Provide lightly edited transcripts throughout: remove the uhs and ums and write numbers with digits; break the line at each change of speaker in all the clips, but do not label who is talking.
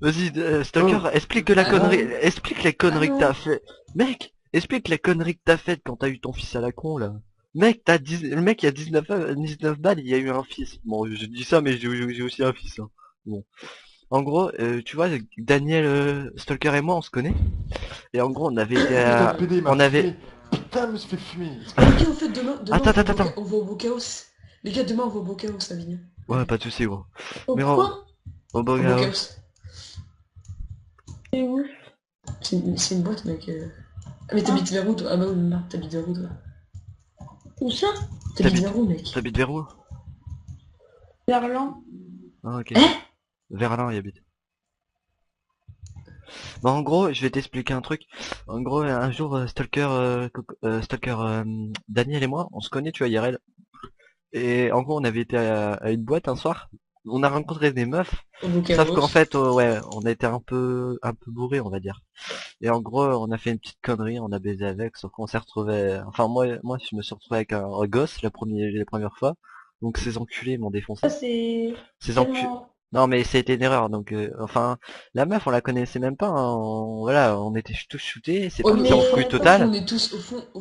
Vas-y, Stalker, explique la
Ah non.
connerie, explique les
Ah
conneries que t'as
non.
fait. Mec, explique les conneries que t'as faites quand t'as eu ton fils à la con, là. Mec, le mec, il y a 19 balles, il y a eu un fils. Bon, je dis ça, mais j'ai aussi un fils, hein. Bon. En gros, tu vois, Daniel, Stalker et moi, on se connaît. Et en gros, on avait été
Putain, le
à...
PD il m'a
On avait...
fumé. Putain, je me suis fait fumer. C'est pas
Les gars,
vrai.
en fait, demain
Attends, attends, attends.
on va au Bocaos. Les gars, demain, on va au Bocaos, Avignon.
Ouais,
Allez.
pas de soucis, gros.
Au
Mais
quoi?
au
Au
Boghaus.
Bocaos.
C'est où?
C'est une boîte, mec. Ah, mais
Ah,
t'habites vers où, toi? Ah bah oui, non, t'habites vers où, toi?
où ça?
T'habites
T'habites...
vers où, mec?
T'habites vers où?
Verlan.
Ah, ok.
Hein?
Verlin, il habite. Bah en gros, je vais t'expliquer un truc. En gros, un jour, Stalker, Daniel et moi, on se connaît, tu vois, IRL. Et en gros, on avait été à une boîte un soir. On a rencontré des meufs.
Au
Sauf qu'en
Bocaos.
fait, ouais, on a été un peu bourré, on va dire. Et en gros, on a fait une petite connerie, on a baisé avec, sauf qu'on s'est retrouvé. Enfin, moi, je me suis retrouvé avec un gosse la première fois. Donc ces enculés m'ont
Ça,
défoncé.
c'est
Ces enculés.
tellement...
Non mais c'était une erreur, donc enfin la meuf on la connaissait même pas, hein. Voilà, on était tous shootés, c'est
Ouais,
parti en
Mais
couille
au fond,
totale.
on est tous,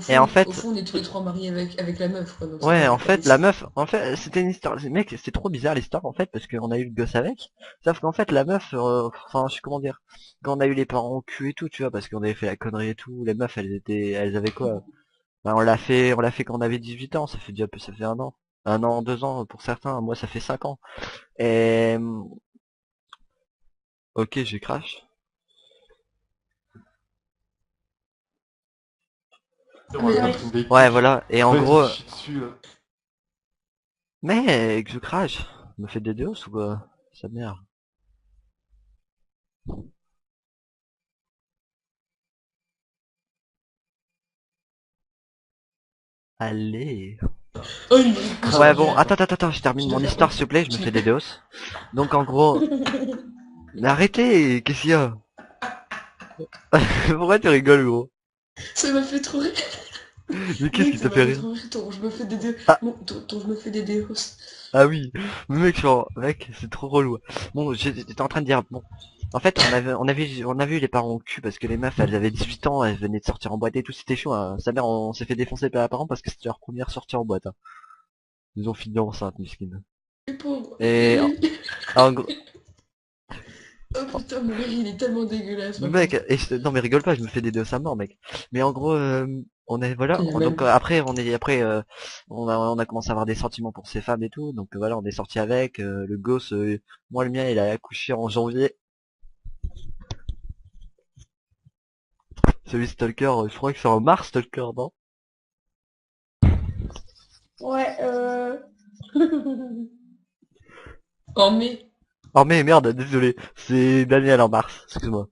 Et en
au
fait,
fond, on est tous les trois mariés avec la meuf, quoi. Donc ça va,
ouais,
y
en
a pas de
fait la
risque.
meuf, en fait c'était une histoire, mec c'était trop bizarre l'histoire en fait parce qu'on a eu le gosse avec, sauf qu'en fait la meuf, enfin je sais comment dire, quand on a eu les parents au cul et tout, tu vois, parce qu'on avait fait la connerie et tout, les meufs elles avaient quoi? Ben, on l'a fait quand on avait 18 ans, ça fait déjà, ça fait un an, 2 ans pour certains, moi ça fait 5 ans. Et ok, j'ai crash.
Ah,
On va
mais,
Ouais.
contre une vieille
Ouais,
pute.
voilà. Et en
Vas-y, je
gros,
chie dessus là.
mec, je crache. Me fait des déos ou quoi? Ça merde. Allez.
oh, il est
Crame
Ouais,
la
bon,
suite.
attends, je termine
Tu
mon
dois faire
histoire, s'il
ouf.
te plaît, je me
Tu
fais
dois
des
faire.
déos. Donc, en gros, mais arrêtez, qu'est-ce qu'il y a? Pourquoi tu rigoles, gros?
Ça m'a fait trop rire.
Mais qu'est-ce
Mec,
qui
ça
t'a
m'a
fait
fait
rire?
trop rire. Je me fais des dé...
Ah,
Bon, je me fais des déos.
ah oui. Mais mec, genre, mec, c'est trop relou. Bon, j'étais en train de dire, bon. En fait, on avait eu les parents au cul parce que les meufs, elles avaient 18 ans, elles venaient de sortir en boîte et tout, c'était chaud, hein. Sa mère, on s'est fait défoncer par les parents parce que c'était leur première sortie en boîte, hein. Ils ont fini enceinte, miskin.
Les pauvres.
Et en gros,
Oh putain, mon rire, il est tellement dégueulasse, par
mec,
contre.
non mais rigole pas, je me fais des deux à mort, mec. Mais en gros, on est voilà,
Il a
donc
même...
après on a commencé à avoir des sentiments pour ces femmes et tout, donc voilà, on est sorti avec le gosse. Moi le mien, il a accouché en janvier. Celui Stalker, je crois que c'est en mars Stalker, non?
Ouais,
Oh, mais...
Oh mais merde, désolé, c'est Daniel en mars, excuse-moi.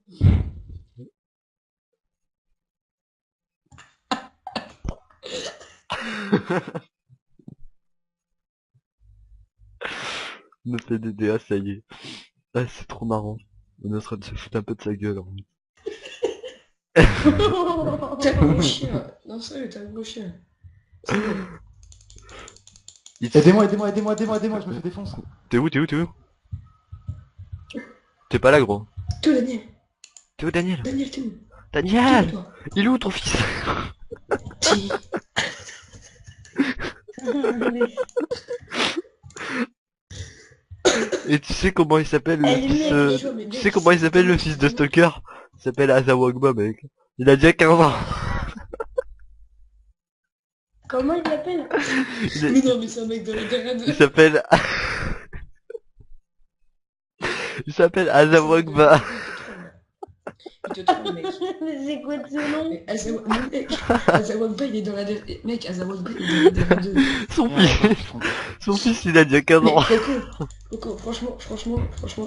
Me fait des DA, ça y est. Ah, c'est trop marrant. On est en train de se foutre un peu de sa gueule, en
T'es un gros chien. Non, sérieux, t'es un gros chien. Sérieux.
fait.
Aidez-moi, aidez-moi, aidez-moi, aidez-moi, aidez-moi, je me fais défoncer.
T'es où, T'es pas là, gros.
Toi, Daniel.
T'es où, Daniel?
Daniel, t'es où? T'es où,
Daniel!
toi?
Il est où ton fils?
Si.
Et tu sais comment il s'appelle le
Elle est
fils
mec.
Tu vois, mais
Tu sais
mec,
comment il s'appelle le fils de Stalker? Il s'appelle Azawagba, mec. Il a déjà 15 ans.
Comment il l'appelle?
Il, est-
Mais non, mais c'est un mec de la garade.
il s'appelle... Il s'appelle
C'est un mec de la
Azawagba.
garade, il te troll, là. Il te troll, mec.
Mais c'est quoi ce nom?
Mais mec, Azawagba, il est dans la... Mec, Azawagba, il est dans la DR2.
Son
Merde,
fils,
attends, je suis trompé.
son fils, il a déjà 15
Mais
ans.
Coco, franchement,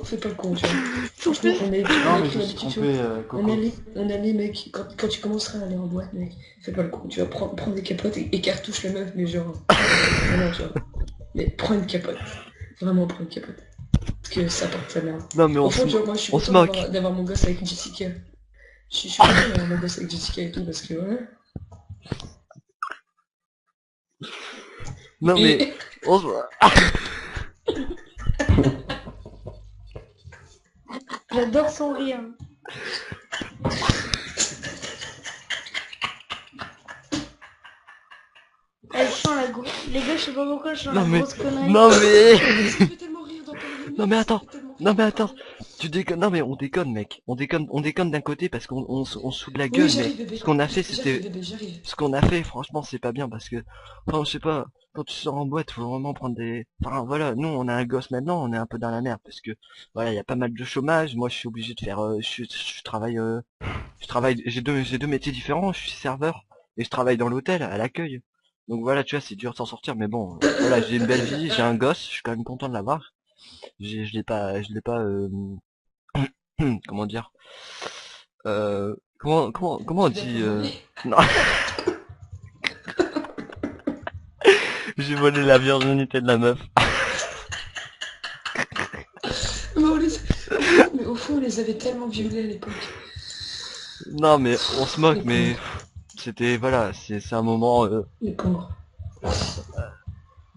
fais pas le con, tu vois.
Son
Franchement,
fils.
on
Non,
a
mais
pris
je me suis
l'habitude, tu vois.
trompé, Coco.
On a mis, mec, quand tu commenceras à aller en boîte, mec, fais pas le con, tu vas prendre des capotes et cartouche la meuf, mais genre, vraiment, tu vois. Mais prends une capote. Vraiment, prends une capote. Parce que ça porte sa merde.
Non, mais
Au fond, tu vois, moi, je suis
on se
content
moque.
d'avoir mon gosse avec Jessica. Je suis content d'avoir mon gosse avec Jessica et tout, parce que, ouais.
Non, mais...
Et...
On se...
J'adore son rire. Elle chante la grosse... Les gars, je sais pas pourquoi je chante
Non,
la
mais-
grosse connerie.
Non mais...
Ça me fait tellement rire d'en parler.
Non, mais
Ça
attends.
me fait tellement rire
Non mais
d'en
attends.
parler.
Tu déconnes. Non mais on déconne mec. On déconne d'un côté parce qu'on se fout de la
Oui,
gueule,
j'arrive,
mais
bébé.
ce qu'on a fait
J'arrive,
c'était...
bébé, j'arrive.
Ce qu'on a fait franchement c'est pas bien parce que... Enfin je sais pas. Quand tu sors en boîte faut vraiment prendre des... Enfin voilà, nous on a un gosse maintenant, on est un peu dans la merde parce que... Voilà, il y a pas mal de chômage. Moi je suis obligé de faire... je travaille... Je travaille... J'ai deux métiers différents. Je suis serveur et je travaille dans l'hôtel, à l'accueil. Donc voilà, tu vois, c'est dur de s'en sortir, mais bon, voilà, j'ai une belle vie, j'ai un gosse, je suis quand même content de l'avoir. Je l'ai pas, comment dire, comment on
Tu l'as
dit,
pas volé.
non, j'ai volé la virginité de la meuf.
Mais, mais au fond, on les avait tellement violés à l'époque.
Non, mais on se moque,
Les
mais c'était, voilà, c'est un moment,
Les pauvres.
Non,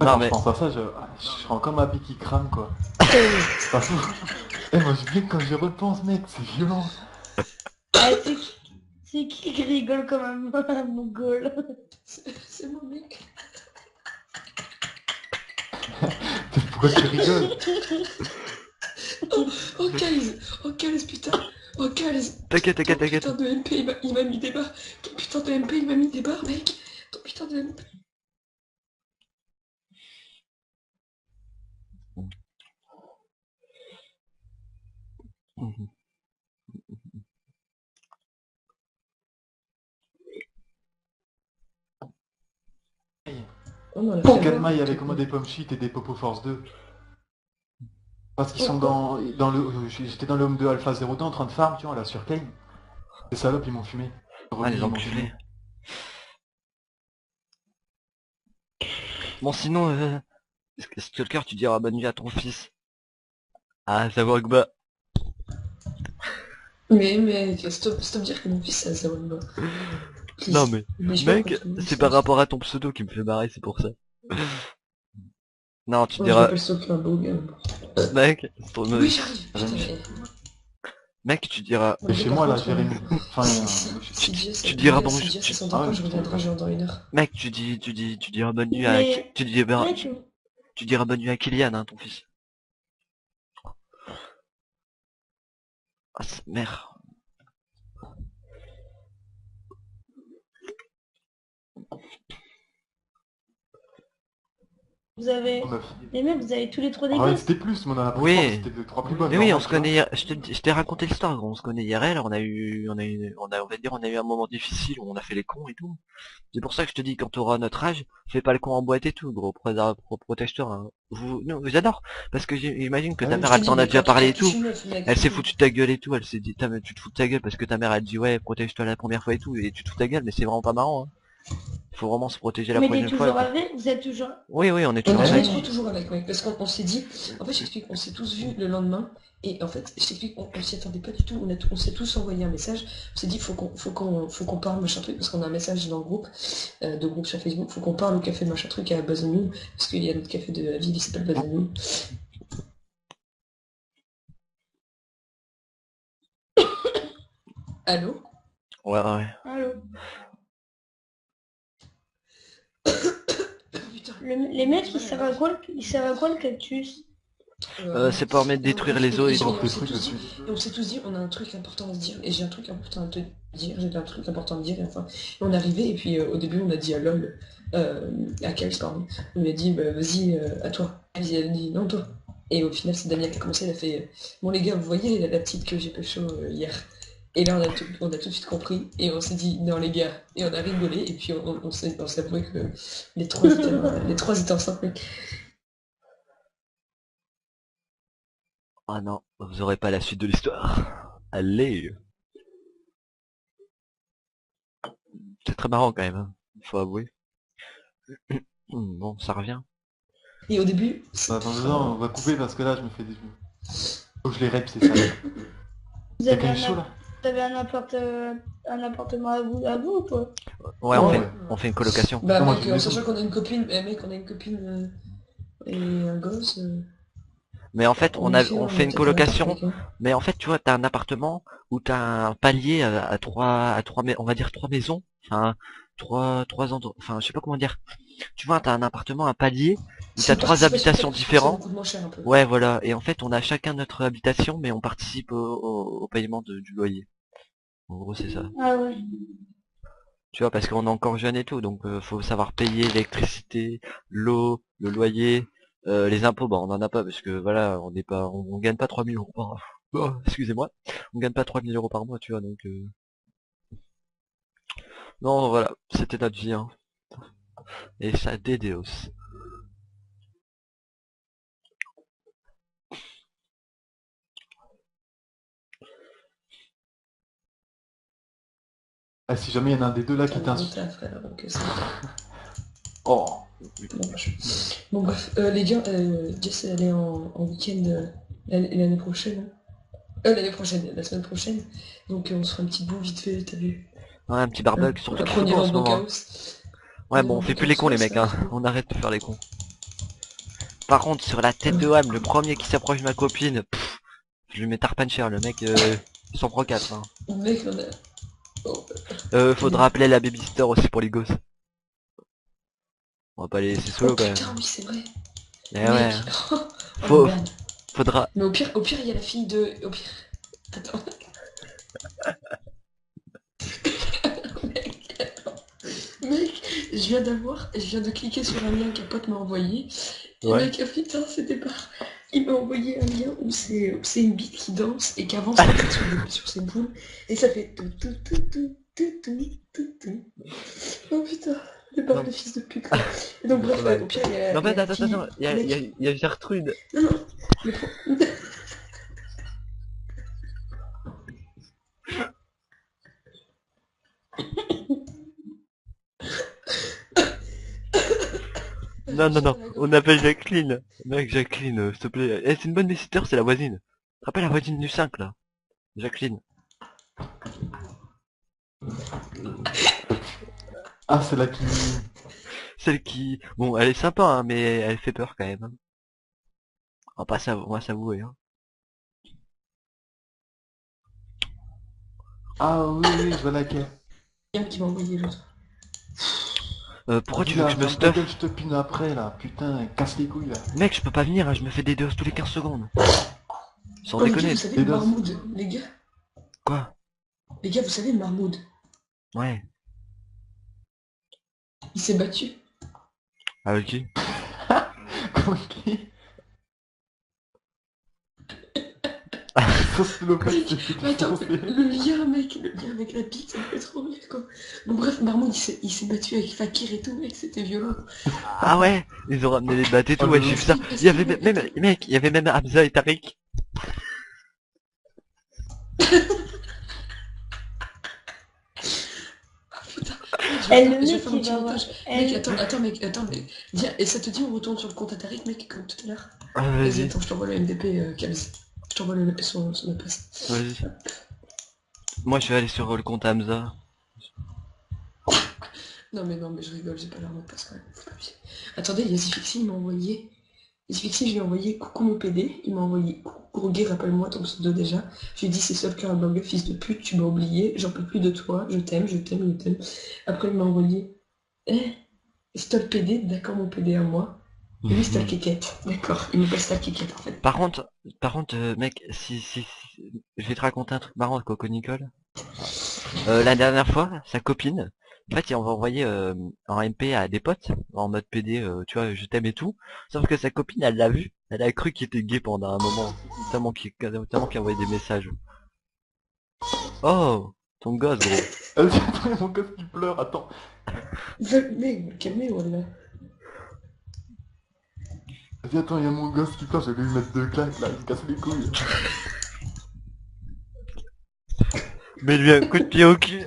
Quand
mais-
je pense à ça, je sens comme un bille qui crame, quoi. C'est pas fou. Eh, moi, je dis que quand j'y repense, mec, c'est violent.
Ah, c'est qui rigole comme un mongol?
C'est mon mec.
Pourquoi tu rigoles?
Oh, Calz, putain. Oh, Calz.
T'inquiète,
Ton
t'inquiète, t'inquiète.
putain de MP, il m'a mis des barres. Ton putain de MP, il m'a mis des barres, mec. Ton putain de MP.
Mhm.
On en a
Pour
fait
quel
voir.
maille avec comment des pommes shit et des Popo Force 2? Parce qu'ils sont dans le... J'étais dans le home de Alpha 02 en train de farm, tu vois, là, sur Kane. Les salopes, ils m'ont fumé.
Ah, les
Ils m'ont
enculés.
fumé.
Bon, sinon, Stalker, tu diras bonne nuit à ton fils. Ah, ça va que bah.
Mais, stop dire que mon fils, ça va pas. Please.
Non, mais,
Je vois
mec,
pas comment
c'est
ça
par
se-
rapport à ton pseudo qui me fait marrer, c'est pour ça. Non, tu
Moi, je
diras,
m'appelle Stalker, un beau gars.
mec, ton-
Oui, j'arrive.
J'arrive.
Putain,
mec, tu diras,
Et chez moi, là,
par contre,
Jérémy. Enfin,
si Dieu,
tu diras bon,
si Dieu, ça s'entend
Ah
pas,
ouais,
je reviendrai genre dans 1 heure.
mec, tu diras bonne nuit à,
Mais- Mec,
tu diras bonne nuit à Kylian, hein, ton fils. Ah, sa mère.
vous avez...
meuf.
Les mecs, vous avez tous les trois des
En vrai,
gosses.
c'était plus, mais on en a pris
Oui.
3, c'était les 3 plus bonnes.
Mais oui, on
normal,
se
tu vois.
connaît hier, je t'ai raconté l'histoire, gros, on se connaît IRL, on va dire, on a eu un moment difficile où on a fait les cons et tout. C'est pour ça que je te dis, quand t'auras notre âge, fais pas le con en boîte et tout, gros, protège-toi, hein. Non, j'adore, parce que j'imagine que
Ah
ta
oui,
mère,
Je
elle
te
t'en
dis,
a
mais
déjà
quand
parlé et
tu touches
tout.
une meuf, mec,
Elle s'est foutue de ta gueule et tout, elle s'est dit, tu te fous de ta gueule parce que ta mère elle dit ouais protège-toi la première fois et tout, et tu te fous de ta gueule, mais c'est vraiment pas marrant, hein. Faut vraiment se protéger la
Mais t'es
prochaine fois.
toujours avec, vous êtes toujours...
Oui, on est
On
toujours
n'a jamais
avec.
trop toujours avec, mec, parce qu'on s'est dit, en fait, je t'explique, on s'est tous vus le lendemain, et en fait, je t'explique, on s'y attendait pas du tout, on s'est tous envoyé un message, on s'est dit, faut qu'on parle, machin truc, parce qu'on a un message dans le groupe, de groupe sur Facebook, faut qu'on parle au café machin truc à Bazonou, parce qu'il y a notre café de la ville, il s'appelle Bazonou. Allô?
Ouais.
Allô.
Putain.
Les mecs, ils servent à quoi le cactus?
C'est pas remettre détruire les os et
Ils
tout.
ont des trucs dessus.
Et on s'est tous dit, on a un truc important à se dire, et j'ai un truc important à te dire, j'ai un truc important à te dire, et enfin, on est arrivé, et puis au début on a dit à LOL, à Kels, pardon, on lui a dit, bah, vas-y, à toi. Elle a dit, non, toi. Et au final, c'est Damien qui a commencé, il a fait, bon les gars, vous voyez la petite que j'ai pécho hier. Et là, on a tout de suite compris, et on s'est dit, non les gars, et on a rigolé, et puis on s'est avoué que les trois étaient enceintes, mec.
Ah non, vous aurez pas la suite de l'histoire. Allez. C'est très marrant quand même, hein. Faut avouer. Bon, ça revient.
Et au début,
Bah, attends, non, on va couper parce que là, je me fais des... Faut que je les rep, c'est ça.
Vous
Y'a
avez
quand même chaud, là.
vous avez un appartement à vous ou pas?
Ouais,
Ouais.
on fait une colocation.
bah
Non, moi,
mec,
j'ai
en
une
sachant qu'on a une copine, et un gosse...
Mais en fait, on fait une colocation.
Quelqu'un.
Mais en fait, tu vois, t'as un appartement où t'as un palier on va dire trois maisons. Enfin, trois endroits. Enfin, je sais pas comment dire. Tu vois, t'as un appartement, un palier où
C'est
t'as
une
trois
participation
habitations
collective, ça nous
différents.
coûte moins cher un peu.
Ouais, voilà. Et en fait, on a chacun notre habitation, mais on participe au paiement du loyer. En gros, c'est ça.
Ah ouais.
Tu vois, parce qu'on est encore jeune et tout, donc faut savoir payer l'électricité, l'eau, le loyer, les impôts. Bon, on en a pas parce que voilà, on gagne pas 3 000 € par. Oh, excusez-moi, on gagne pas 3 000 € par mois, tu vois. Donc non, voilà, c'était notre vie, hein. Et ça dédéos.
Ah, si jamais il y en a un des deux là qui
T'as un gros
t'insulte.
taf, frère, donc ça.
Oh.
Bon, bon, bref, les gars, Jess est allé en week-end l'année prochaine. L'année prochaine, la semaine prochaine. Donc on se fera un petit bout vite fait, t'as vu?
Ouais, un petit
Hein.
barbecue, surtout qu'il
Après
fait
on
beau
ira
en
au
ce moment, hein.
Bocaos.
Ouais,
On ira
bon,
au
on fait plus les
Bocaos,
cons, les
ouais,
mecs,
ça va
hein.
être bon.
On arrête de faire les cons. Par contre, sur la tête de Ham, le premier qui s'approche de ma copine, je lui mets tarpane cher, le mec, il s'en prend 4, hein.
Mec, on a... Oh,
Faudra appeler la babysitter aussi pour les gosses. On va pas les laisser
oh
solo quand même.
putain, oui, c'est vrai.
Eh ouais,
Mec,
hein.
oh la
Faut,
merde.
faudra...
Mais au pire, il y a la fille de... Au pire... Attends. Mec, je viens de cliquer sur un lien qu'un pote m'a envoyé. Et
Ouais.
mec, ah putain, c'était pas... Il m'a envoyé un lien où c'est une bite qui danse et qui avance en fait sur ses boules. Et ça fait tout, tout, tout, tout, tout, tout, tout, tout. Oh putain, le
Non,
de fils de pute, quoi. Et donc bref,
ouais.
au pire,
Mais en
il y a
fait,
la
attends,
fille...
attends,
Mec,
il y a Gertrude.
non, non, le pro-
Non, non,
j'ai
non,
mal à la
on
gorge.
appelle Jacqueline. Mec, Jacqueline, s'il te plaît. Eh, c'est une bonne babysitter, c'est la voisine. Rappelle la voisine du 5 là. Jacqueline.
Ah, c'est là qui...
Celle qui... Bon, elle est sympa, hein, mais elle fait peur quand même, hein. On va s'avouer, hein.
Ah oui, oui, je vois laquelle.
Lien qui m'a envoyé l'autre.
Pourquoi tu
Vas-y
veux que
là,
je me
ferme ta gueule,
stuff?
je te pine après là. Putain, casse les couilles là.
Mec, je peux pas venir, hein, je me fais des doses tous les 15 secondes. Sans
Oh les gars, vous
déconner.
savez
Les
le
deux.
marmoud,
Quoi?
les gars, vous savez le marmoud,
Ouais.
il s'est battu.
Avec qui?
Comment qui? Ça c'est le mec qui s'est fait
Mais attends,
défoncer.
le lien, mec, le lien avec la bite, ça me fait trop rire, quoi. Bon, bref, Marmoud, il s'est battu avec Fakir et tout, mec, c'était violent.
Ah ouais, ils ont ramené les battes et tout,
Oh,
ouais,
le
j'ai vu
mec.
ça. Il y avait même, mec, il y avait même Hamza et Tariq.
Ah putain, mec,
Et le
je vais
mec,
faire un
il
petit
va voir.
montage.
Elle-
Mec, attends, mais... Viens, et ça te dit, on retourne sur le compte Ataric, mec, comme tout à l'heure.
Ah,
Vas-y,
vas-y,
attends, je t'envoie le MDP, Kabz. Je t'envoie son passe.
vas-y. Moi, je vais aller sur le compte Hamza.
Non, mais je rigole, j'ai pas leur mot de passe quand même. Faut pas abuser. Attendez, il y a Zifixi, il m'a envoyé... Zifixi, je lui ai envoyé coucou mon PD, il m'a envoyé coucou Roguet, rappelle-moi ton pseudo déjà. Je lui ai dit c'est seul cœur un blog, fils de pute, tu m'as oublié, j'en peux plus de toi, je t'aime, je t'aime, je t'aime. Après il m'a envoyé stop PD, d'accord mon PD à moi. Lui c'est la kékette, d'accord, il m'appelle ça kékette en fait.
Par contre, mec, je vais te raconter un truc marrant, Coco Nicole. La dernière fois, sa copine, en fait, il va envoyer en MP à des potes, en mode PD, tu vois, je t'aime et tout. Sauf que sa copine, elle l'a vu, elle a cru qu'il était gay pendant un moment, tellement qu'il envoyait des messages. Oh, ton gosse, gros.
Vas-y, attends, il y a mon gosse qui pleure, attends.
Mec, calmez-vous là.
Vas-y, attends, il y a mon gosse qui pleure, je vais lui mettre 2 claques là, il me casse les couilles.
Mets-lui un coup de pied au cul.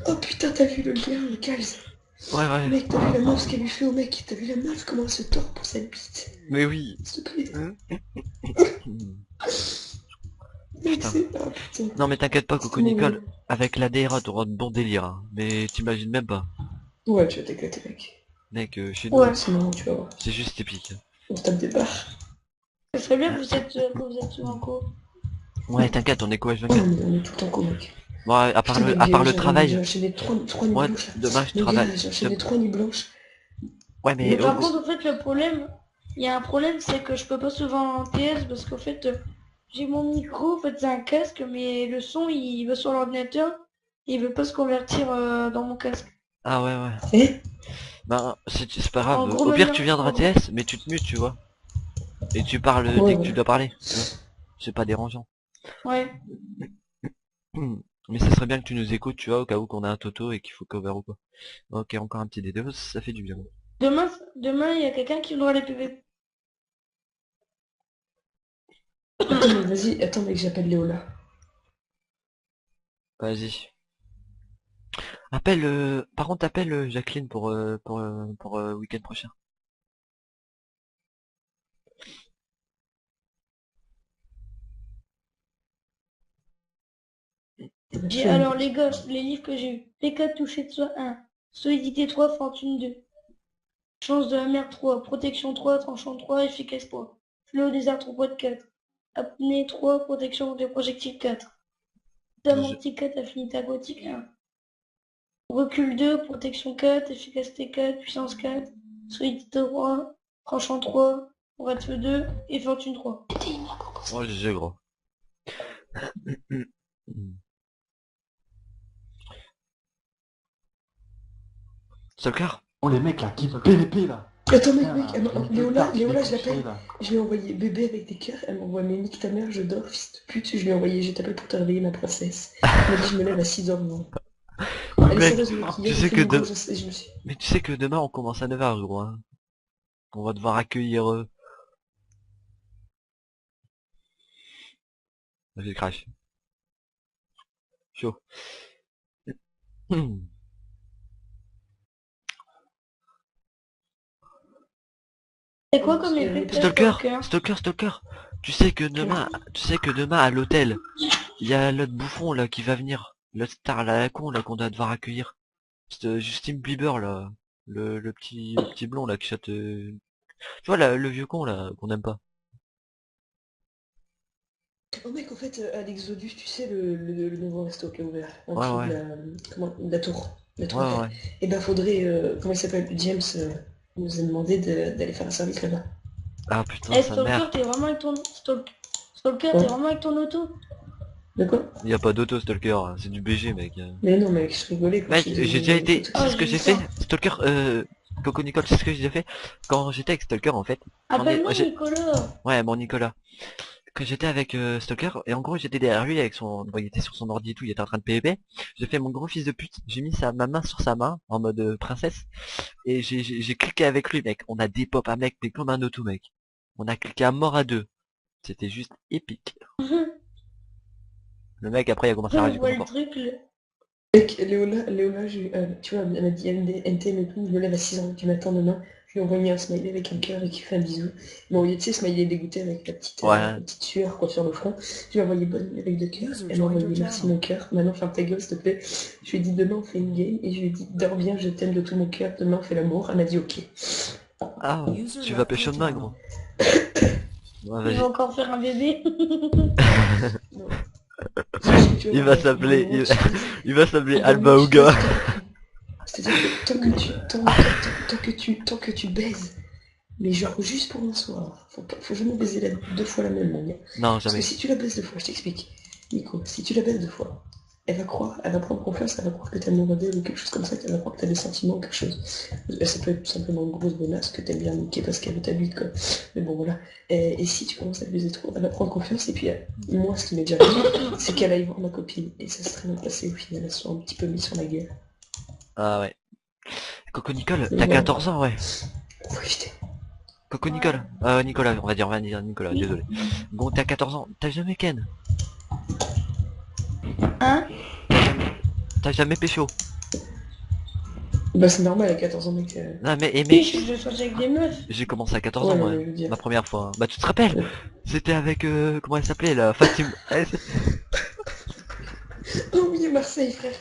Oh putain, t'as vu le lien, le calze.
Ouais, ouais.
Mec, t'as vu la meuf ce qu'elle lui fait au mec, t'as vu la meuf comment elle se tord pour cette bite.
Mais oui.
S'il te plaît. Mec,
Putain.
c'est... Ah putain.
Non mais t'inquiète pas, Coco
Comment-
Nicole, avec la DRA t'auras de bons délires, hein. Mais t'imagines même pas.
Ouais, tu vas t'éclater, mec.
Mec, chez nous,
Ouais.
C'est marrant, tu vas voir.
c'est juste épique.
On se tape des barres.
Ce serait bien que vous êtes sous un co.
Ouais, t'inquiète, on est quoi,
Oh,
H24?
on est tout le temps con, mec.
Bon,
Putain, mec,
à part le
j'ai
travail,
enchaîné trois nuits
moi,
blanches, là.
demain, je
Mon gars,
travaille.
j'ai enchaîné 3 nuits blanches.
Ouais,
Mais
mais,
par contre, en fait, le problème, il y a un problème, c'est que je peux pas souvent en TS parce qu'en fait, j'ai mon micro, en fait, c'est un casque, mais le son, il va sur l'ordinateur, et il veut pas se convertir dans mon casque.
ah ouais, ouais.
Eh?
Ben, c'est pas
En
grave.
gros,
Au pire, tu
maintenant,
viendras TS, mais tu te mutes, tu vois. Et tu parles
Ouais,
dès que tu
ouais.
dois parler, tu vois. C'est pas dérangeant.
ouais.
Mais ça serait bien que tu nous écoutes, tu vois, au cas où qu'on a un toto et qu'il faut cover ou quoi. Ok, encore un petit D2, ça fait du bien.
Demain, il y a quelqu'un qui voudra les PV.
Attends, mais vas-y, attends, mec, j'appelle Léola.
Vas-y. Appelle, par contre, appelle Jacqueline pour week-end prochain.
Alors les gosses, les livres que j'ai eu. PK touché de soi 1. Solidité 3, fortune 2. Chance de la mer 3. Protection 3, tranchant 3, efficace 3. Fléau des arthropodes 4. Apnée 3, protection des projectiles 4.
Je-
Damantique 4, affinité aquatique 1. Recul 2, protection 4, efficacité 4, puissance 4. Solidité 3, tranchant 3, aura de feu 2 et fortune 3.
Oh, GG, gros. Stalker?
Oh les mecs là, qui PVP là.
Attends, mec,
Putain,
mec,
là,
elle
j'ai une
Léola,
tarte, je vais
Léola, je
coucher,
l'appelle.
là.
Je lui ai envoyé bébé avec des cœurs. Elle m'envoie, mais nique ta mère, je dors, fils de pute. Je lui ai envoyé, je t'appelle pour te réveiller, ma princesse. Elle m'a dit, je me lève à 6h, non. Elle est
Mec,
sérieuse, mec,
tu
hier, j'ai
sais
fait
que
une
de...
grosse, et je me suis...
Mais tu sais que demain on commence à 9h, gros, hein. On va devoir accueillir Vas-y, crash. Chaud.
C'est quoi comme
Et
effet que t'as,
Stalker,
Stalker?
Stalker, Stalker. Tu sais que demain à l'hôtel, il y a l'autre bouffon là qui va venir. L'autre star là, la con là qu'on doit devoir accueillir. C'est Justin Bieber là. Le petit blond là qui chante. Tu vois le vieux con là qu'on aime pas.
Oh mec, en fait, à l'Exodus, tu sais, le nouveau resto qui est ouvert, en
Ouais
dessous de
ouais.
la
Ouais
tour Eiffel.
ouais.
Et ben, faudrait, comment il s'appelle, James nous a demandé d'aller faire un service là-bas.
Ah putain
Eh,
sa
Stalker,
mère.
t'es vraiment avec ton... Stalker, t'es
Hein?
vraiment avec ton auto?
De quoi?
Il y a pas d'auto Stalker, hein, c'est du BG mec.
Mais non, mec, je rigolais quand je
Mec,
faisais
j'ai déjà
les
été.
photos.
Tu sais
Ah,
ce que
j'ai vu
j'ai fait?
ça.
Stalker, Coco Nicole, c'est ce que j'ai déjà fait? Quand j'étais avec Stalker en fait.
Appelle-moi Nicolas.
Ouais, bon Nicolas. Quand j'étais avec Stalker, et en gros j'étais derrière lui avec son... Bon, il était sur son ordi et tout, il était en train de PvP. J'ai fait mon gros fils de pute, j'ai mis ma main sur sa main, en mode princesse, et j'ai cliqué avec lui mec. On a des pop à mec, mais comme un auto mec. On a cliqué à mort à deux. C'était juste épique. Le mec après il a commencé à
Je
réagir
vois
comme
le
fort.
truc.
Mec, Léola, tu vois, elle m'a dit NTM et tout, je me lève à 6h du matin demain. Je lui ai envoyé un smiley avec un cœur et qui fait un bisou. Il m'a envoyé, tu sais, smiley dégoûté avec
Ouais.
la petite sueur quoi, sur le front. Je lui ai envoyé bonne nuit avec deux cœurs. Elle m'a envoyé merci mon cœur. Maintenant ferme ta gueule s'il te plaît. Je lui ai dit demain on fait une game et je lui ai dit dors bien, je t'aime de tout mon cœur, demain on fait l'amour. Elle m'a dit ok.
Ah, tu vas pêcher demain gros. Ouais,
Il va
vas-y.
encore faire un bébé.
Non. Tu
Il
vois,
va s'appeler,
vraiment, tu-
il va s'appeler
Envoie-moi
Alba
juste
Ouga.
un story. C'est-à-dire que tant que tu baises, mais genre juste pour un soir, faut jamais baiser deux fois la même, mon gars.
Non,
Parce que
jamais.
si tu la baises deux fois, je t'explique. Nico, si tu la baises deux fois, elle va prendre confiance, elle va croire que t'es amoureux d'elle ou quelque chose comme ça, elle va croire que t'as des sentiments ou quelque chose. Ça peut être tout simplement une grosse bonasse que t'aimes bien niquer parce qu'elle veut ta bite, quoi. Mais bon, voilà. Et si tu commences à le baiser trop, elle va prendre confiance, et puis moi, ce qui m'est déjà arrivé, c'est qu'elle aille voir ma copine, et ça s'est très bien passé au final, elle se soit un petit peu mis sur la gueule.
Ah ouais. Coco Nicole,
Donc
t'as
voilà.
14 ans ouais.
Faut éviter.
Coco
Ouais.
Nicole. Nicolas, on va dire Nicolas, désolé. Bon, t'as 14 ans, t'as jamais ken.
Hein?
T'as jamais pécho.
Bah c'est normal à 14 ans mec.
Non mais,
Oui, je sortais avec des meufs.
j'ai commencé à 14
Ouais,
ans
non,
moi.
mais je veux dire.
Ma première fois. Hein. Bah tu te rappelles?
Ouais.
C'était avec, comment elle s'appelait là? Fatim.
Oh oui, Marseille frère.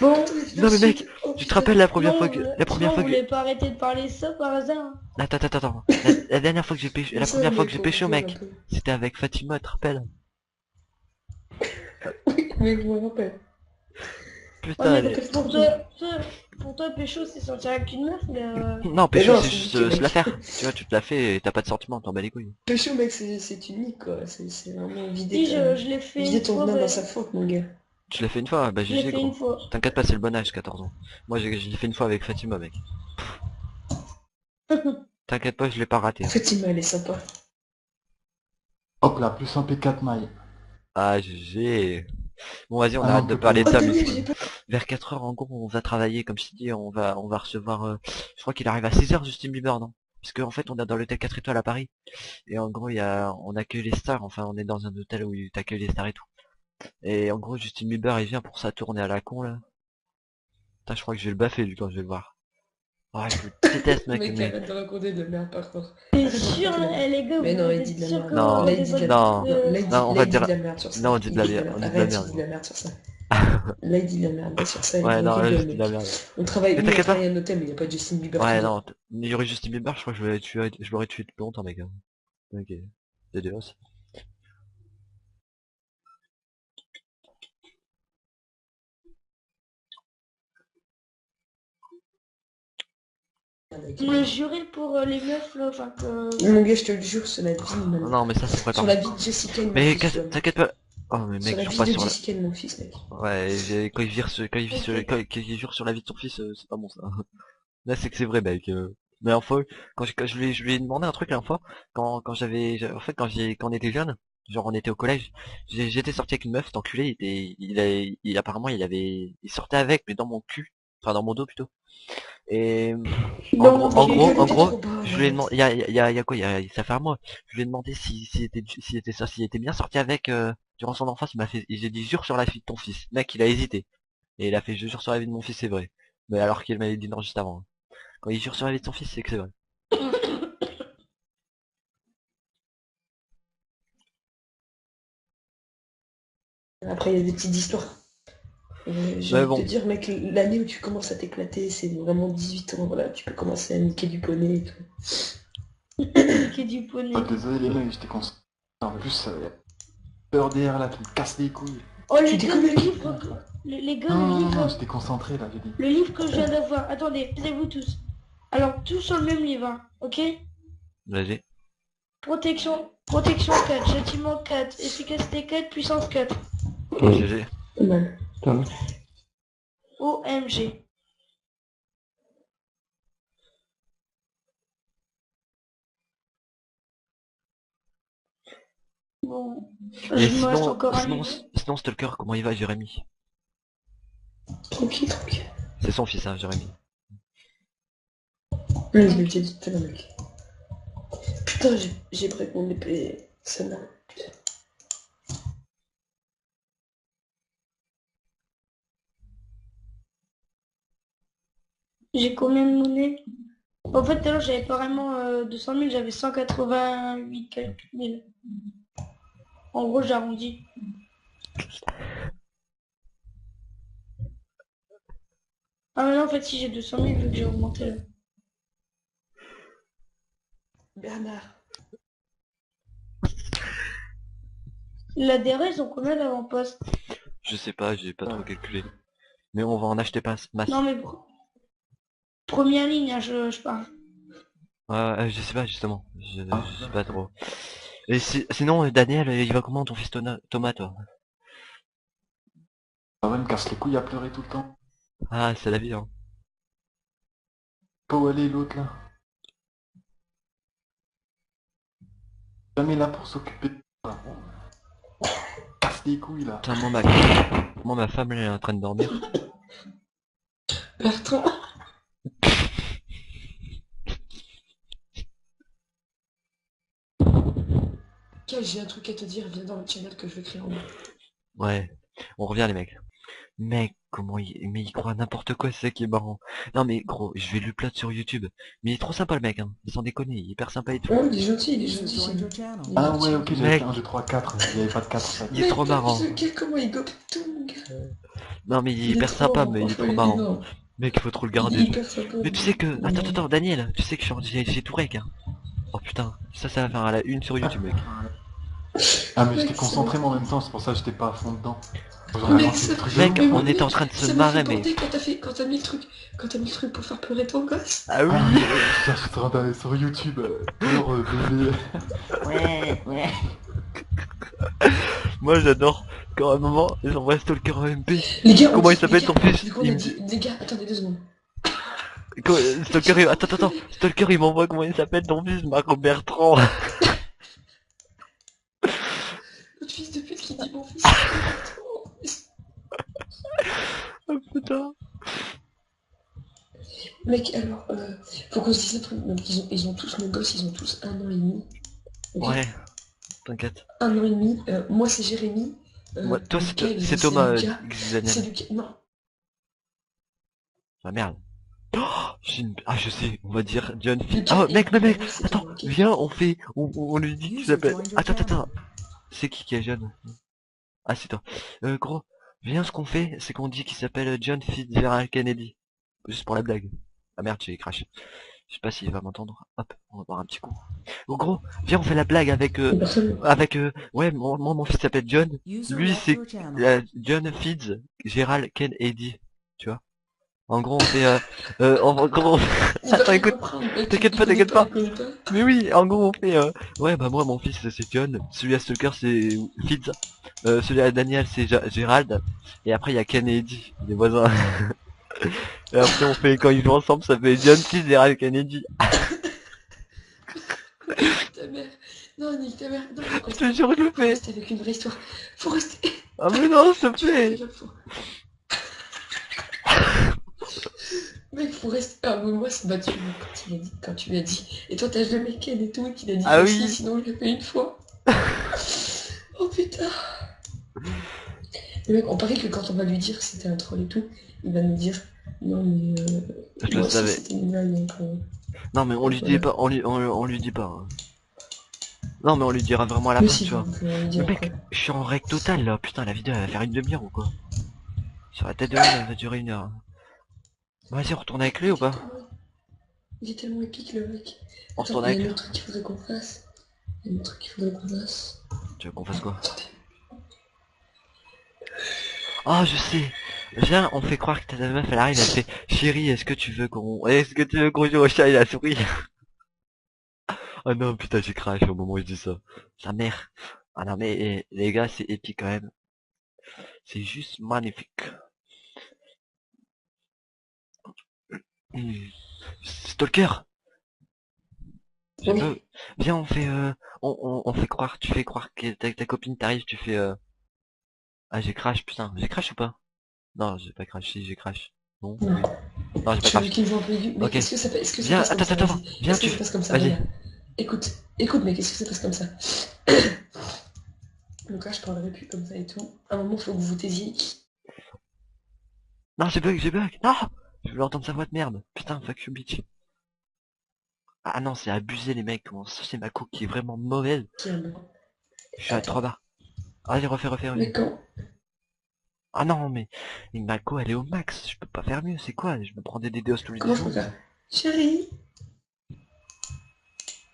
Bon,
Non mais mec,
Oh,
tu te
putain.
rappelles la première
sinon,
fois que... La première
sinon,
fois
vous
que...
voulez pas arrêter de parler de ça par hasard, hein?
Attends. La dernière fois que j'ai pécho...
Mais
La
ça,
première fois que
mec,
j'ai
on
pécho,
rigole un
mec,
peu.
c'était avec Fatima, tu te rappelles?
Oui, mec, je me rappelle.
Ouais,
Putain,
mais
elle est...
pour toi, pécho, c'est sortir avec une meuf, mais
Non,
Mais
pécho,
non,
c'est
c'est
juste
niqué,
se la
mec.
faire. Tu vois, tu te la fais et t'as pas de sentiment, t'en bats les couilles.
Pécho, mec, c'est unique, quoi. C'est vraiment
si, je l'ai fait
vider
une
ton
fois,
venin
bah,
dans sa faute, mon gars.
Tu l'as fait une fois? Bah
je l'ai
GG
fait une
gros.
fois.
T'inquiète pas, c'est le bon âge, 14 ans. Moi, je l'ai fait une fois avec Fatima, mec. T'inquiète pas, je l'ai pas raté.
En
Hein.
fait, il elle est sympa.
Hop là, plus un P4 mailles.
Ah, GG. Bon, vas-y, on
Ah non,
arrête
on
de
peut plus
parler de
Oh,
ça,
rester.
mais
Daniel, j'ai pas...
vers 4 heures, en gros, on va travailler, comme je t'ai dit, on va recevoir, je crois qu'il arrive à 6 heures, Justin Bieber, non? Parce qu'en fait, on est dans l'hôtel 4 étoiles à Paris. Et en gros, on accueille les stars, enfin, on est dans un hôtel où t'accueilles les stars et tout. Et en gros, Justin Bieber, il vient pour sa tournée à la con, là. Putain, je crois que je vais le baffer, lui, quand je vais le voir. Ah, je le déteste, mec,
Mec,
mais...
arrête de raconter de la merde, par contre.
T'es
Arrête de
sûr,
raconter de la
là,
merde.
les gars,
Mais
vous
non, il
êtes
dit de la
sûr
merde.
que vous
Non,
Là, il
racontez
dit
pas
de
de
la...
non,
Non,
non, on
là,
va
il dit de
dire...
la merde sur ça.
Non, on dit
Il
de la
dit de la
merde,
merde.
on dit de la
Arrête, il
merde,
dit de
gros.
la merde sur ça. Là, il dit de la merde. Là, sur ça,
Ouais,
on
non, là, je
rigole,
dis de la
mec.
merde.
On travaille,
Mais
nous, on
t'inquiète pas.
travaille à un hôtel, mais il n'y a pas de Justin Bieber
Ouais,
dedans.
non, il y aurait Justin Bieber, je crois que je l'aurais tué depuis longtemps, mec. Hein. Ok. C'est dur aussi.
Je me jurais pour les meufs, là, enfin,
Mon gars, je te le jure, sur la vie de
Oh, non, mais ça, c'est
Sur
préparé.
la vie de Jessica et mon
Mais
fils, tu vois,
t'inquiète
mec.
pas. Oh, mais
Sur
mec,
la
jure
vie
pas
de
sur la...
Jessica et mon fils, mec.
Ouais,
ok.
quand il jure sur la vie de son fils, c'est pas bon, ça. Là, c'est que c'est vrai, mec. Mais en fois, quand je lui ai demandé un truc la dernière fois, en fait, quand on était jeune, genre on était au collège, j'étais sorti avec une meuf, cet enculé, apparemment, il sortait avec, mais dans mon cul, enfin dans mon dos plutôt. Et
Dans mon
Mais mon gars,
en
lui, t'es
gros,
trop bas,
je lui ai demandé,
arrête.
il y a quoi, ça fait un mois, je lui ai demandé s'il était bien sorti avec durant son enfance. J'ai dit jure sur la vie de ton fils. Mec, il a hésité et il a fait je jure sur la vie de mon fils, c'est vrai. Mais alors qu'il m'avait dit non juste avant. Quand il jure sur la vie de son fils, c'est que c'est vrai.
Après, il y a des petites histoires. J'ai
Mais
envie de te
bon,
dire, mec, l'année où tu commences à t'éclater, c'est vraiment 18 ans, voilà, tu peux commencer à niquer du poney et tout.
Niquer du poney.
Ah, désolé les mecs, j'étais concentré. En plus, ça peur derrière là qui me casse les couilles.
Oh,
Tu
les gars, le
déconnes,
livre, les gars,
Non,
le
non, non,
livre,
j'étais concentré là, j'ai dit.
le livre que je viens d'avoir. Attendez, taisez-vous tous. Alors, tous sur le même livre, hein, ok?
vas-y.
Protection 4, châtiment 4, efficacité 4, puissance 4.
GG.
Pas mal.
OMG. Bon,
Et
il me reste encore un livre.
sinon Stalker, comment il va, Jérémy?
Tranquille, tranquille.
C'est son fils, hein, Jérémy.
Je l'ai déjà dit tout à l'heure, mec. Putain, j'ai break mon épée. Ça n'a... Putain.
J'ai combien de monnaie? En fait, tout à l'heure, j'avais pas vraiment 200 000, j'avais 188 quelques mille. En gros, j'arrondis. Ah mais non, en fait, si j'ai 200 000, vu que j'ai augmenté là.
Bernard.
La DRS, ils ont combien d'avant-poste?
Je sais pas, j'ai pas trop calculé. Mais on va en acheter pas masse.
Non mais première ligne, hein, je parle.
Je sais pas justement. Je sais pas trop. Et sinon, Daniel, il va comment ton fils Thomas, toi?
Ah ouais, il me casse les couilles à pleurer tout le temps.
Ah, c'est la vie, hein.
Pas où aller l'autre là. Jamais là pour s'occuper de ça. Casse les couilles là.
Putain, moi, ma femme, elle est en train de dormir.
Bertrand. J'ai un truc à te dire, viens dans le channel que je vais créer en bas.
Ouais. On revient, les mecs. Mec, mais il croit à n'importe quoi, c'est ça qui est marrant. Non mais gros, je vais lui plate sur YouTube. Mais il est trop sympa le mec, hein. Sans déconner, il est hyper sympa et tout.
Oh, il est gentil, il est
User
gentil.
joined your channel.
Il est
Ah ouais,
gentil.
ok, j'avais
Mec,
fait 1, 2, 3, 4. Il n'y avait pas de 4 en fait.
il est trop
Mec, t'as
marrant.
vu ce gars, comment il gobe tout, mon gars.
Non mais il est
Il est
hyper
trop
sympa,
marrant,
mais il est
franchement,
trop
il est
marrant.
énorme.
Mec, il faut trop le
Il est
garder.
hyper sympa.
Mais tu sais que... Attends,
Non.
attends, Daniel, tu sais que je suis chez Tourek, hein. Oh putain, ça va faire à la une sur YouTube, mec.
Ah mais
Mec,
j'étais concentré moi en même temps, c'est pour ça que j'étais pas à fond dedans. J'en ai
Mec,
lancé
ça-
des trucs
Mec,
de ouf.
on
mais
était en
mec,
train de se
ça m'a
marrer,
fait
mais...
penser quand t'as mis le truc, pour faire pleurer ton gosse.
Ah oui.
Je suis en train d'aller sur YouTube, pour bébé.
Moi j'adore quand à un moment, j'envoie Stalker en MP.
Les gars,
Comment
on
il s'appelle
les
ton
gars,
fils?
du coup, on
Il
a
me
dit, les gars, attendez 2 secondes.
Stalker, attends, Stalker il m'envoie comment il s'appelle ton fils, Marco Bertrand.
Notre fils de pute qui dit mon fils.
Oh putain.
Mec, alors, faut qu'on se dise un truc. Donc, ils ont tous, nos gosses, ils ont tous 1 an et demi. Ok.
Ouais, t'inquiète.
1 an et demi. Moi, c'est Jérémy.
Moi, toi
Lucas,
c'est Thomas,
Lucas.
Xavier.
C'est Lucas. Non.
Ah merde. Oh, ah je sais, on va dire John Fitz.
Lucas
Ah
et
mec,
Lucas,
mec,
c'est
attends,
Thomas, ok.
viens, on lui dit qu'il
User
s'appelle...
joined your
Attends,
channel.
c'est qui est jeune? Ah c'est toi. Gros, viens, ce qu'on fait, c'est qu'on dit qu'il s'appelle John Fitzgerald Kennedy. Juste pour la blague. Ah merde, j'ai crash. Je sais pas s'il va m'entendre. Hop, on va boire un petit coup. En gros, viens, on fait la blague avec...
Et personne.
ouais, mon fils s'appelle John.
User
Lui,
left
c'est
your channel.
John Fitzgerald Kennedy. Tu vois? En gros, on fait... en gros...
Il va
Attends,
rien
écoute.
comprendre, mec,
T'inquiète
il
pas,
connaît
t'inquiète pas.
il connaît pas.
Mais oui, en gros, on fait... ouais, bah moi, mon fils, c'est John. Celui à Stalker, c'est Fitz. Celui à Daniel, c'est Gérald. Et après, il y a Kennedy, les voisins. Et après, on fait... Quand ils jouent ensemble, ça fait John Fitzgerald Kennedy.
Ta mère. Non, nique ta mère. Non,
Je te jure que je le
faut
fais.
rester avec une vraie histoire. Faut rester.
Ah mais non, s'il te
Tu fais
plaît.
la fois. Mec, faut rester. Ah, mais moi, ça m'a tué quand tu lui as dit. Et toi, t'as jamais Ken et tout, et qu'il a dit
Ah
aussi,
oui.
sinon je l'ai fait une fois. Oh putain. Mais mec, on paraît que quand on va lui dire que c'était un troll et tout, il va nous dire non, mais.
Je le
Moi aussi,
savais.
c'était une blague, donc.
Non mais on lui dit pas, on lui dit pas. Hein. Non mais on lui dira vraiment à la
Mais
fin,
si,
tu vois.
vous pouvez lui
Mais
dire
mec,
après.
je suis en règle totale là, putain la vidéo elle va faire une demi-heure ou quoi? Sur la tête de l'homme elle va durer 1 heure. Vas-y, on retourne avec lui ou pas?
Il est tellement épique le mec.
On
Attends,
retourne
il y
avec
a un
lui.
autre truc qu'il faudrait qu'on fasse. Il y a un autre truc qu'il faudrait qu'on fasse.
Tu veux qu'on fasse quoi?
Attendez.
Oh je sais. Viens, on fait croire que ta meuf elle arrive, elle fait chérie, est-ce que tu veux qu'on joue au chat et la souris? Oh non putain j'ai crash au moment où je dis ça. Sa mère. Ah non mais les gars c'est épique quand même. C'est juste magnifique. Hmm. Stalker. Je
Oui.
veux- Viens on fait on fait croire, tu fais croire que ta copine t'arrive, tu fais ah j'ai crash putain, j'ai crash ou pas? Non j'ai pas crash, si j'ai crash. Non,
Non.
oui. Non j'ai pas
Tu veux
crash.
qu'il voit un peu aigu. Mais
Ok.
est-ce que ça passe
Viens,
comme ça,
attends,
vas-y.
viens
Est-ce que
tu...
ça passe comme ça,
Vas-y.
regarde. Écoute, mec, est-ce que ça passe comme ça? Donc là, je parlerai plus comme ça et tout. À un moment, faut que vous vous taisiez.
Non j'ai bug. Non. Je veux entendre sa voix de merde. Putain, fuck you bitch. Ah non, c'est abusé les mecs, comment ça c'est ma cook qui est vraiment mauvaise.
Qui est un blanc.
Je suis à 3 bars. Allez, refais.
Mais quand?
Ah non, mais ma co elle est au max, je peux pas faire mieux, c'est quoi? Je me prends des DDoS tous les
Comment
10
je peux
secondes.
faire? Chérie.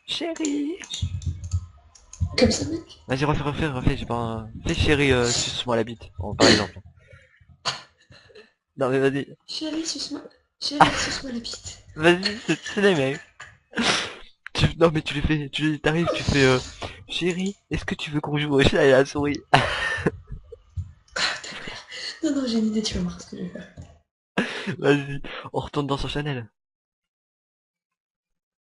Chérie.
Comme ça, mec?
Vas-y, refais, j'ai pas... Fais chérie, suce-moi la bite, par exemple. Non mais vas-y,
Chérie, suce-moi. Chérie, suce-moi la bite.
vas-y, c'est les mecs. Non mais tu les fais, t'arrives, tu fais chérie, est-ce que tu veux qu'on joue au chat et à la souris?
Non, j'ai une idée, tu vas voir ce que je vais faire.
Vas-y, on retourne dans son channel.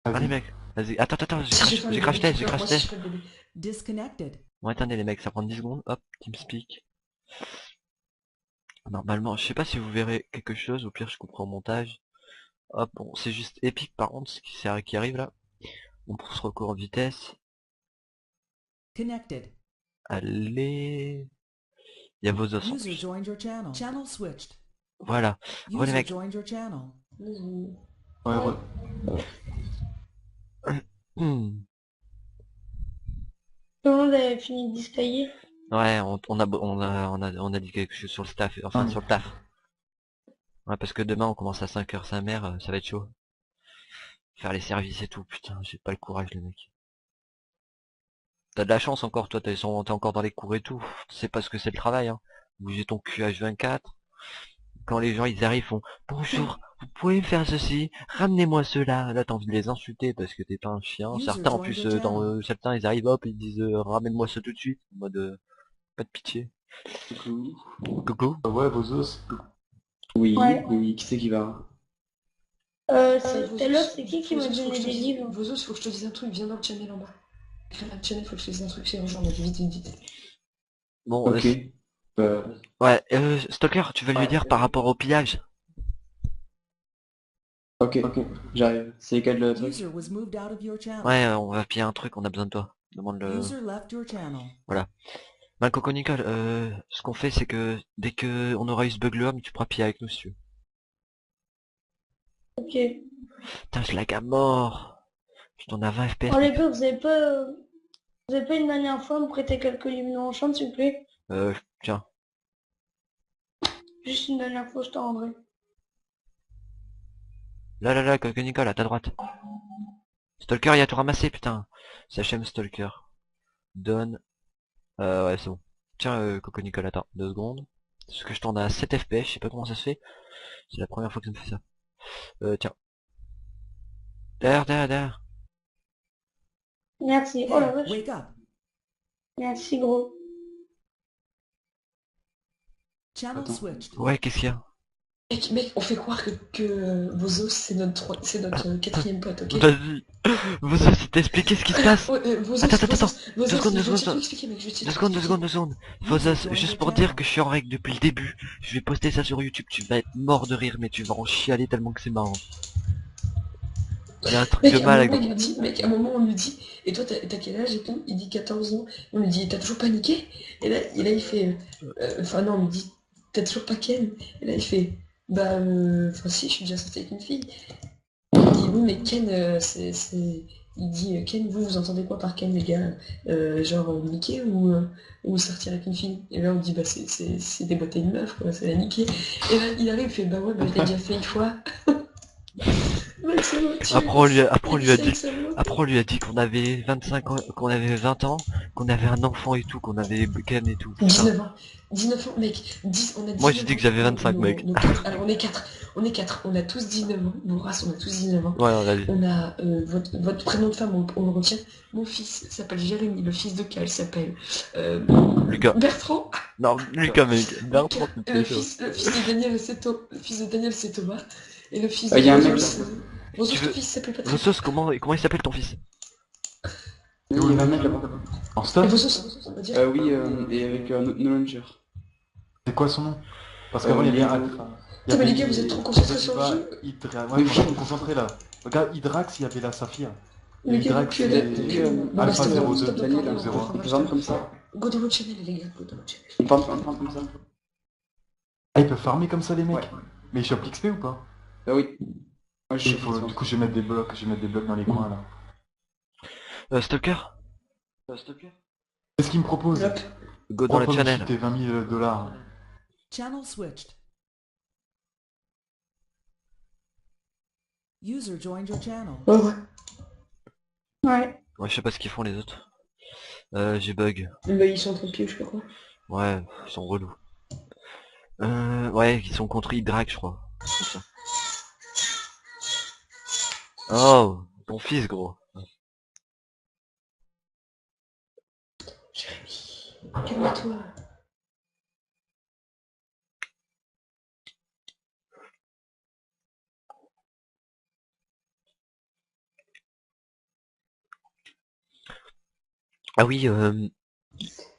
Allez
Vas-y.
mec, vas-y, attends,
Si, je vais faire
j'ai
le
crash
bébé,
test,
tu vois, moi aussi, je fais le bébé.
Disconnected.
Bon attendez les mecs, ça prend 10 secondes, hop, TeamSpeak. Normalement, je sais pas si vous verrez quelque chose, au pire je comprends au montage. Hop, bon, c'est juste épique par contre, ce qui arrive là. On pousse record en vitesse.
Connected.
Allez. Il y a vos os.
User joined your channel. Channel switched.
Voilà. Bon les
User
mecs.
joined your channel.
Vas-y.
Ouais,
Hmm.
Tout le monde avait fini de discailler.
Ouais, on a dit quelque chose sur le staff, enfin
Ah.
sur le taf. Ouais, parce que demain on commence à 5h sa mère, ça va être chaud. Faire les services et tout, putain, j'ai pas le courage les mecs. T'as de la chance encore, toi, t'es encore dans les cours et tout. Tu sais pas ce que c'est le travail, hein. Bouger ton cul H24. Quand les gens ils arrivent, font bonjour, vous pouvez me faire ceci, ramenez-moi cela. Là t'as envie de les insulter parce que t'es pas un chien.
User
Certains en
joined
plus,
your channel.
certains ils arrivent hop, ils disent ramène-moi ça tout de suite, en mode pas de pitié.
Coucou.
Coucou.
ouais, vos os.
Oui,
Ouais.
oui, qui c'est qui va?
Vos
Tout à l'heure,
os,
c'est qui
vos
m'a
os, faut que
donné
je te
des
dise-
livres?
Vos os, faut que je te dise un truc, viens dans le channel en bas. Viens dans le channel, faut que je te dise un truc, c'est urgent, vite, vite, vite.
Bon,
Ok. Euh,
ouais, Stalker, tu vas lui dire par rapport au pillage.
ok, j'arrive. C'est quel truc?
User was moved out of your channel.
Ouais, on va piller un truc, on a besoin de toi. Demande le...
User left your channel.
Ben, Coco Nicole, ce qu'on fait c'est que dès que on aura eu ce bug là, tu pourras piller avec nous si tu veux.
Ok.
Putain, je lag à mort. Je t'en ai 20 FPS.
Oh les gars, vous avez pas une dernière fois me prêter quelques livres non enchant, s'il vous plaît?
Tiens.
Juste une dernière fois, je t'en rendrai.
Là, Coco Nicole, à ta droite. Stalker, il a tout ramassé, putain. Sachem Stalker. Donne. Ouais, c'est bon. Tiens, Coco Nicole, attends, 2 secondes. Parce que je tourne à 7 FPS, je sais pas comment ça se fait. C'est la première fois que ça me fait ça. Tiens. Derrière.
Merci. Oh la vache.
Wake up.
Merci gros.
Channel
Attends.
switched.
Ouais, qu'est-ce qu'il y a?
Mec, on fait croire que vos os, c'est notre 4e pote, ok?
Vas-y. Vous aussi, t'expliquer ce qui se passe.
Ouais, vos os,
Attends,
vos
attends,
os, vos os,
2 secondes,
je
2
vais
secondes,
tout expliquer, mec, je vais te
2 secondes, 2
expliquer.
secondes, 2 secondes. Fozos, juste pour dire que je suis en règle depuis le début. Je vais poster ça sur YouTube, tu vas être mort de rire, mais tu vas en chialer tellement que c'est marrant. Il y a un truc
Mec,
de
à un
mal
moment,
avec...
il nous dit, mec, à un moment, on lui dit, et toi, t'as quel âge et tout? Il dit 14 ans. On lui dit, t'as toujours paniqué? Et là, il fait, enfin, non, on lui dit, t'as toujours pas Ken? Et là, il fait, bah, enfin, si, je suis déjà sorti avec une fille. Il dit, oui, mais Ken, il dit, Ken, vous entendez quoi par Ken, les gars? Genre, niquer ou sortir avec une fille? Et là, on dit, bah, c'est déboîter une meuf, quoi, c'est la niquer. Et là, il arrive, il fait, bah ouais, bah, je l'ai déjà fait une fois. Mec, ça m'a tué.
Après on lui a
Mec,
dit...
ça m'a-
Après on lui a dit qu'on avait 25 ans, qu'on avait 20 ans, qu'on avait un enfant et tout, qu'on avait Ken et tout. Putain.
19 ans. 19 ans, mec. On a 19
Moi, j'ai dit
ans.
que j'avais 25, mec.
Alors on est 4. On est 4. On a tous 19 ans. Nos races, on a tous 19 ans.
Ouais, on a dit.
On a votre prénom de femme, on le retient. Mon fils s'appelle Jérémy. Le fils de Cal s'appelle
Lucas.
Bertrand.
Non, Lucas, mec. Bertrand,
Et le fils de Daniel, c'est Thomas. Et le fils
Il y a un
de
mec
Rose,
là.
Rose,
Tu
ton
veux-
fils s'appelle Patrick.
Vosos, comment il s'appelle ton fils?
Il y a un mec là-bas.
En
Et
stop?
vos os, on va dire.
Oui, et avec No Launcher.
C'est quoi son nom? Parce qu'avant, il y avait un...
Putain, mais les gars, vous êtes trop concentrés sur le jeu.
Ouais, on est concentré là. Regarde, Hydrax, il y avait la Saphir.
Les gars,
Hydrax,
que
c'est
Bon,
Alpha
stop,
02.
stop,
Daniel,
stop,
on
stop,
peut
stop,
on peut
stop.
vendre comme ça.
Go dans votre channel, les gars, go dans votre channel.
On parle comme ça.
Ah, ils peuvent farmer comme ça, les mecs?
Ouais.
Mais ils chopent l'XP ou pas?
Ah oui. Moi, je
Il
sais
faut... Du coup, je vais mettre des blocs, dans les coins là.
Stalker?
Qu'est-ce qu'il me propose?
Hop.
Go dans le
Pourquoi me
channel.
chuter 20 000 $?
Channel switched. User joined your channel.
Ouais, ouais.
Ouais.
Ouais, je sais pas ce qu'ils font les autres. J'ai bug.
Bah, ils sont tranquilles, je sais pas quoi.
Ouais, ils sont relous. Ouais, ils sont contre Hydrax, je crois. C'est ça. Oh, ton fils, gros.
Jérémy, calme-toi.
Ah oui,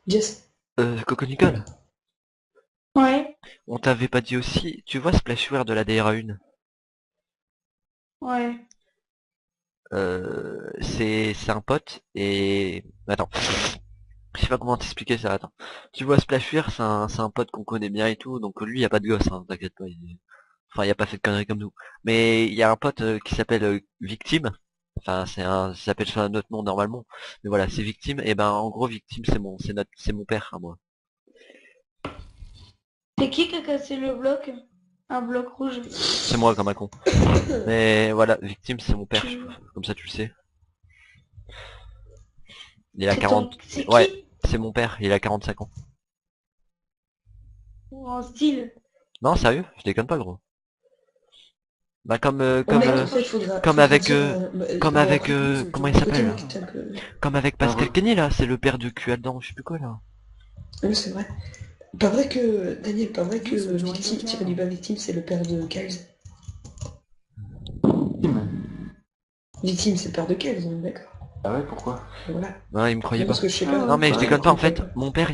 Jess.
Coco Nicole,
Ouais.
on t'avait pas dit aussi, tu vois Splashware de la DRA1?
Ouais.
C'est un pote et... Attends. Je sais pas comment t'expliquer ça, attends. Tu vois Splashware, c'est un pote qu'on connaît bien et tout, donc lui y a pas de gosse, hein, t'inquiète pas. Enfin, il a pas fait de conneries comme nous. Mais il y a un pote qui s'appelle Victime. Enfin, ça s'appelle sur un autre nom normalement. Mais voilà, c'est Victime. Et ben, en gros, Victime, c'est mon père à moi.
C'est qui a cassé le bloc? Un bloc rouge.
C'est moi comme un con. Mais voilà, Victime, c'est mon père. Comme ça, tu le sais. Il a 40.
C'est
Ouais,
qui?
c'est mon père. Il a 45 ans.
Ou en style?
Non, sérieux, je déconne pas, gros. Bah
Oh mec, en fait,
comme
faudra
avec
dire...
comme
bon,
avec
après,
comment il
ok
s'appelle là
mec, t'es un peu...
Comme avec Pascal Kenny là, c'est le père de Q-Adam, je sais plus quoi là.
Oui, c'est vrai. Pas vrai que... Daniel, pas vrai que
Yes, enjoy
Victime,
your
tiré du bas Victime, c'est le père de Kyles. Victime, c'est le père de Kyles, on est d'accord.
Ah ouais, pourquoi?
Voilà.
Non, il me croyait
Non,
pas.
parce que je sais pas.
Non mais je
Ouais,
déconne pas en
je sais
fait.
pas.
Mon père,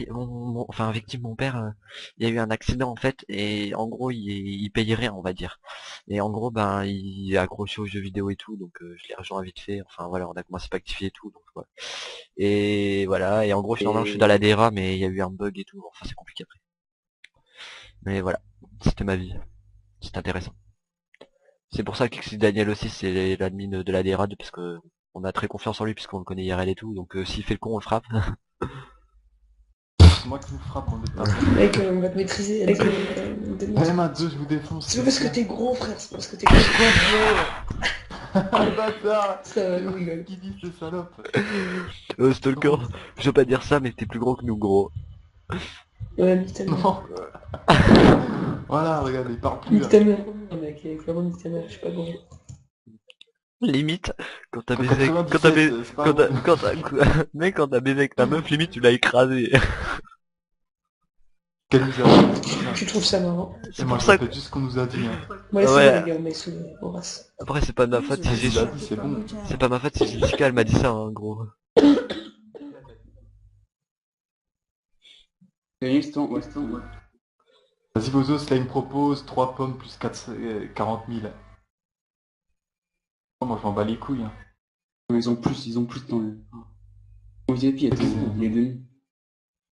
enfin Victime, mon père, il y a eu un accident en fait et en gros il payait rien on va dire. Et en gros ben il est accroché aux jeux vidéo et tout donc je l'ai rejoint vite fait. Enfin voilà on a commencé à pactifier et tout donc voilà. Et voilà et en gros finalement je suis dans la DRA mais il y a eu un bug et tout. Enfin c'est compliqué après. Mais voilà c'était ma vie. C'est intéressant. C'est pour ça que si Daniel aussi c'est l'admin de la DRA parce que on a très confiance en lui puisqu'on le connaît IRL et tout donc s'il fait le con on le frappe.
C'est moi qui vous frappe en déplacement.
Mec, on va te maîtriser. Mec,
Allez, ma 2, je vous défonce.
c'est pas parce que t'es gros, frère, c'est parce que t'es gros.
Ah le bâtard.
Ça va, nous rigole.
Qui dit ces salopes?
Stalker, je veux pas dire ça mais t'es plus gros que nous gros.
Ouais, nique ta mère.
Non. Voilà, regarde, il parle plus
Nique
là.
ta mère. Mec, clairement, nique ta mère, je suis pas gros.
Limite, quand t'as
Quand
baisé,
97,
quand t'as baisé,
c'est pas bon.
mec, quand t'as baisé avec ta meuf, limite, tu l'as écrasé.
Quel nous a dit ça?
Tu trouves ça marrant?
C'est
Moi
pour
je
ça
répète
que,
juste ce qu'on nous a dit. Hein.
Ouais, c'est
ouais,
vrai, les gars, mais sous Horace.
après, c'est pas de ma faute si
User
j'ai,
Il a
disconnected
dit, c'est
from
bon.
your channel.
c'est pas ma faute si Jessica, elle m'a dit ça, en gros.
Ouais, c'est bon, ouais.
Vas-y Vozos, là il me propose 3 pommes plus 40 000. Oh, moi je m'en bats les couilles. Hein.
Ils ont plus de temps. Au VIP, attends, il est demi.